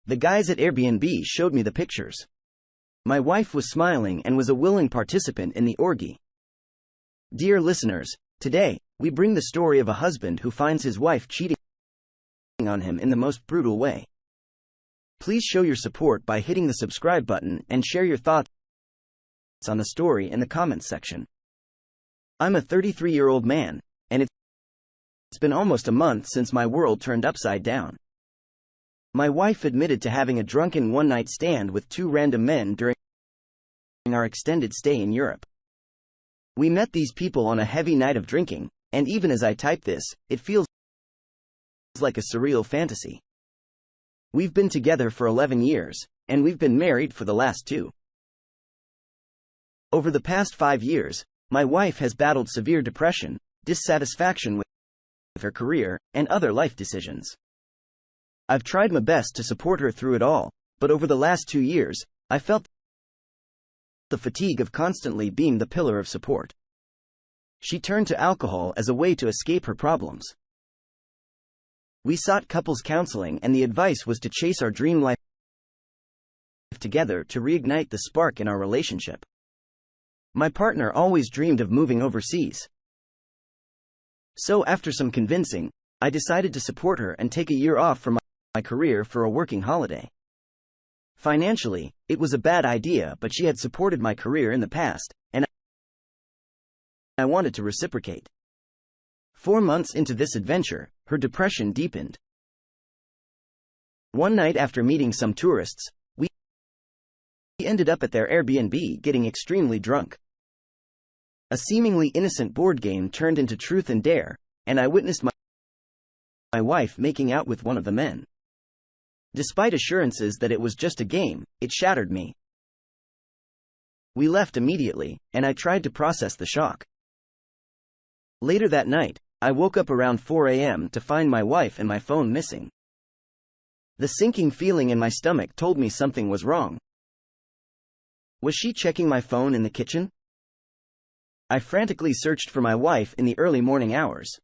The guys at Airbnb showed me the pictures. My wife was smiling and was a willing participant in the orgy. Dear listeners, today, we bring the story of a husband who finds his wife cheating on him in the most brutal way. Please show your support by hitting the subscribe button and share your thoughts on the story in the comments section. I'm a 33-year-old man, and it's been almost a month since my world turned upside down. My wife admitted to having a drunken one-night stand with two random men during our extended stay in Europe. We met these people on a heavy night of drinking, and even as I type this, it feels like a surreal fantasy. We've been together for 11 years, and we've been married for the last 2. Over the past 5 years, my wife has battled severe depression, dissatisfaction with her career, and other life decisions. I've tried my best to support her through it all, but over the last 2 years, I felt the fatigue of constantly being the pillar of support. She turned to alcohol as a way to escape her problems. We sought couples counseling, and the advice was to chase our dream life together to reignite the spark in our relationship. My partner always dreamed of moving overseas. So after some convincing, I decided to support her and take a year off from my career for a working holiday. Financially, it was a bad idea, but she had supported my career in the past, and I wanted to reciprocate. 4 months into this adventure, her depression deepened. One night after meeting some tourists, we ended up at their Airbnb getting extremely drunk. A seemingly innocent board game turned into truth and dare, and I witnessed my wife making out with one of the men. Despite assurances that it was just a game, it shattered me. We left immediately, and I tried to process the shock. Later that night, I woke up around 4 a.m. to find my wife and my phone missing. The sinking feeling in my stomach told me something was wrong. Was she checking my phone in the kitchen? I frantically searched for my wife in the early morning hours.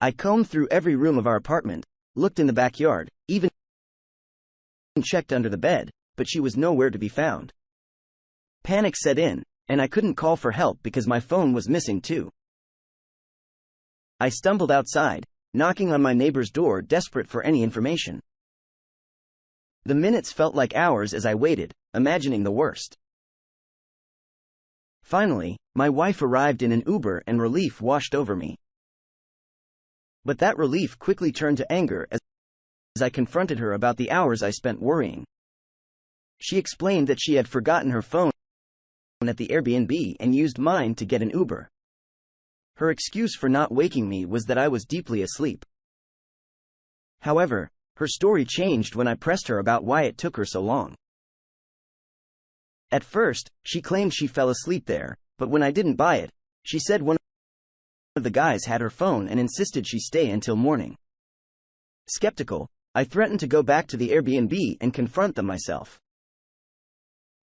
I combed through every room of our apartment, looked in the backyard, even checked under the bed, but she was nowhere to be found. Panic set in, and I couldn't call for help because my phone was missing too. I stumbled outside, knocking on my neighbor's door, desperate for any information. The minutes felt like hours as I waited, imagining the worst. Finally, my wife arrived in an Uber and relief washed over me. But that relief quickly turned to anger as I confronted her about the hours I spent worrying. She explained that she had forgotten her phone at the Airbnb and used mine to get an Uber. Her excuse for not waking me was that I was deeply asleep. However, her story changed when I pressed her about why it took her so long. At first, she claimed she fell asleep there, but when I didn't buy it, she said one of the guys had her phone and insisted she stay until morning. Skeptical, I threatened to go back to the Airbnb and confront them myself.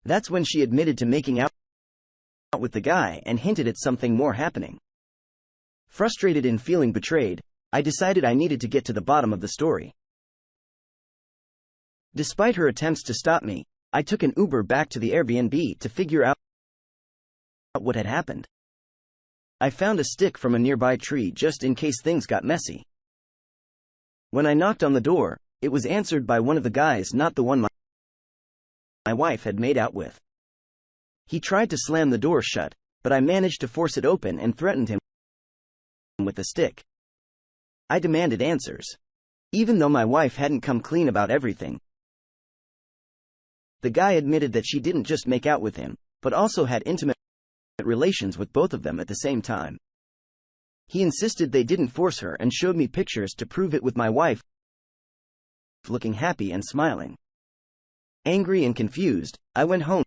That's when she admitted to making out with the guy and hinted at something more happening. Frustrated and feeling betrayed, I decided I needed to get to the bottom of the story. Despite her attempts to stop me, I took an Uber back to the Airbnb to figure out what had happened. I found a stick from a nearby tree just in case things got messy. When I knocked on the door, it was answered by one of the guys, not the one my wife had made out with. He tried to slam the door shut, but I managed to force it open and threatened him with the stick. I demanded answers. Even though my wife hadn't come clean about everything, the guy admitted that she didn't just make out with him, but also had intimate relations with both of them at the same time. He insisted they didn't force her and showed me pictures to prove it, with my wife looking happy and smiling. Angry and confused, I went home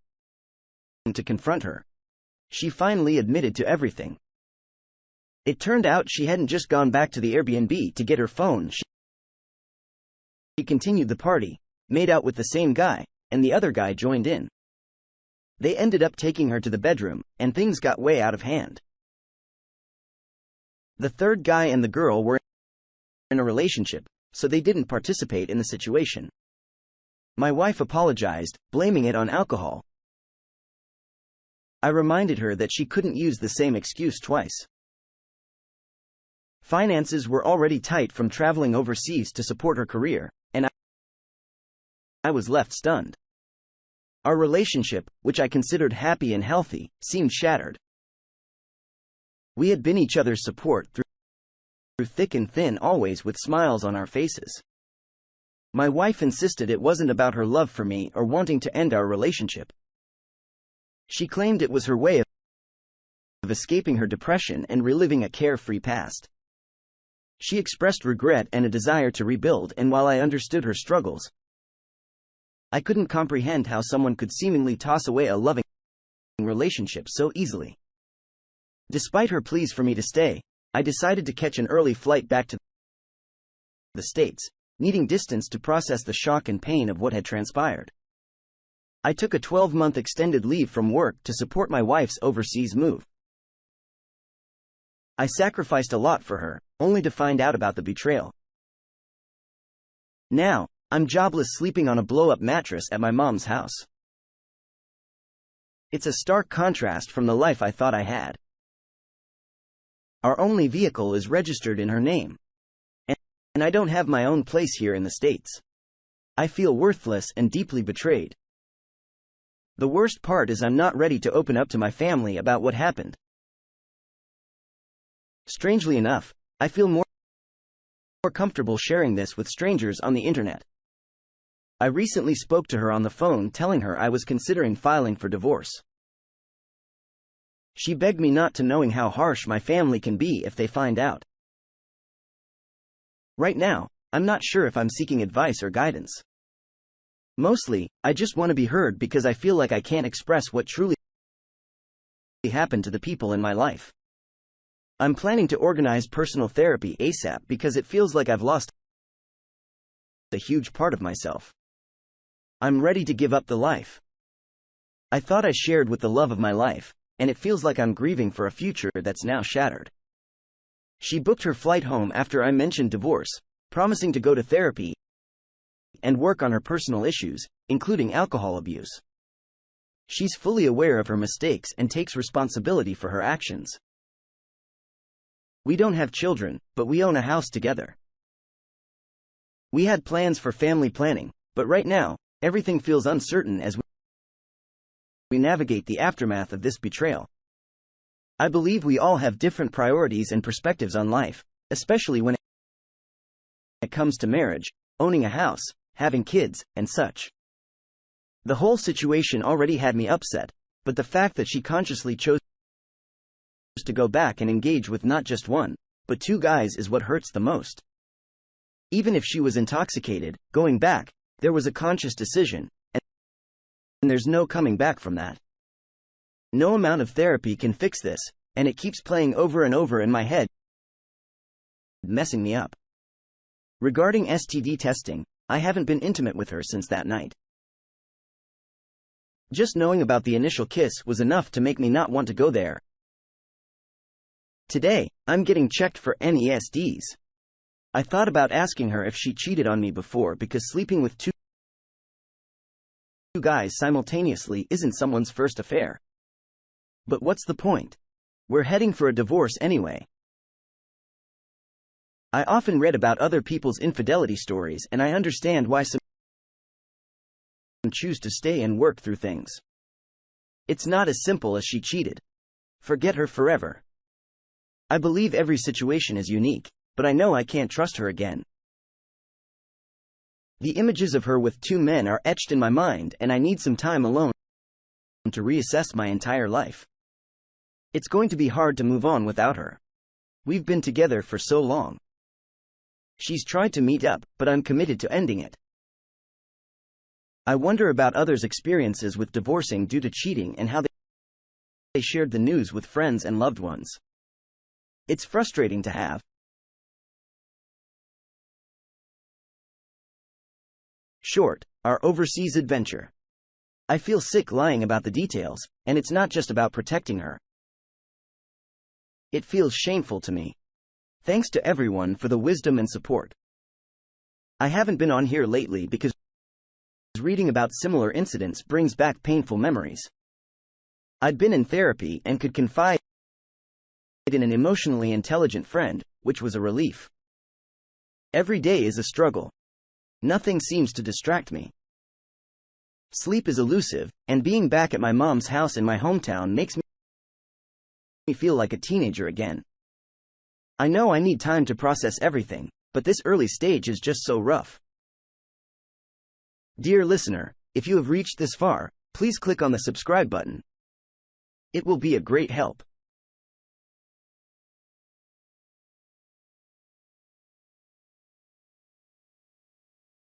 to confront her. She finally admitted to everything. It turned out she hadn't just gone back to the Airbnb to get her phone. She continued the party, made out with the same guy, and the other guy joined in. They ended up taking her to the bedroom, and things got way out of hand. The third guy and the girl were in a relationship, so they didn't participate in the situation. My wife apologized, blaming it on alcohol. I reminded her that she couldn't use the same excuse twice. Finances were already tight from traveling overseas to support her career, and I was left stunned. Our relationship, which I considered happy and healthy, seemed shattered. We had been each other's support through thick and thin, always with smiles on our faces. My wife insisted it wasn't about her love for me or wanting to end our relationship. She claimed it was her way of escaping her depression and reliving a carefree past. She expressed regret and a desire to rebuild, and while I understood her struggles, I couldn't comprehend how someone could seemingly toss away a loving relationship so easily. Despite her pleas for me to stay, I decided to catch an early flight back to the States, needing distance to process the shock and pain of what had transpired. I took a 12-month extended leave from work to support my wife's overseas move. I sacrificed a lot for her, only to find out about the betrayal. Now, I'm jobless, sleeping on a blow-up mattress at my mom's house. It's a stark contrast from the life I thought I had. Our only vehicle is registered in her name, and I don't have my own place here in the States. I feel worthless and deeply betrayed. The worst part is I'm not ready to open up to my family about what happened. Strangely enough, I feel more comfortable sharing this with strangers on the internet. I recently spoke to her on the phone, telling her I was considering filing for divorce. She begged me not to, knowing how harsh my family can be if they find out. Right now, I'm not sure if I'm seeking advice or guidance. Mostly, I just want to be heard because I feel like I can't express what truly happened to the people in my life. I'm planning to organize personal therapy ASAP because it feels like I've lost a huge part of myself. I'm ready to give up the life I thought I shared with the love of my life, and it feels like I'm grieving for a future that's now shattered. She booked her flight home after I mentioned divorce, promising to go to therapy and work on her personal issues, including alcohol abuse. She's fully aware of her mistakes and takes responsibility for her actions. We don't have children, but we own a house together. We had plans for family planning, but right now, everything feels uncertain as we navigate the aftermath of this betrayal. I believe we all have different priorities and perspectives on life, especially when it comes to marriage, owning a house, having kids, and such. The whole situation already had me upset, but the fact that she consciously chose to go back and engage with not just one, but two guys is what hurts the most. Even if she was intoxicated, going back, there was a conscious decision, and there's no coming back from that. No amount of therapy can fix this, and it keeps playing over and over in my head, messing me up. Regarding STD testing, I haven't been intimate with her since that night. Just knowing about the initial kiss was enough to make me not want to go there. Today, I'm getting checked for NESDs. I thought about asking her if she cheated on me before, because sleeping with two guys simultaneously isn't someone's first affair. But what's the point? We're heading for a divorce anyway. I often read about other people's infidelity stories, and I understand why some choose to stay and work through things. It's not as simple as she cheated. Forget her forever. I believe every situation is unique, but I know I can't trust her again. The images of her with two men are etched in my mind, and I need some time alone to reassess my entire life. It's going to be hard to move on without her. We've been together for so long. She's tried to meet up, but I'm committed to ending it. I wonder about others' experiences with divorcing due to cheating and how they shared the news with friends and loved ones. It's frustrating to have. Short, our overseas adventure. I feel sick lying about the details, and it's not just about protecting her. It feels shameful to me. Thanks to everyone for the wisdom and support. I haven't been on here lately because reading about similar incidents brings back painful memories. I'd been in therapy and could confide in an emotionally intelligent friend, which was a relief. Every day is a struggle. Nothing seems to distract me. Sleep is elusive, and being back at my mom's house in my hometown makes me feel like a teenager again. I know I need time to process everything, but this early stage is just so rough. Dear listener, if you have reached this far, please click on the subscribe button. It will be a great help.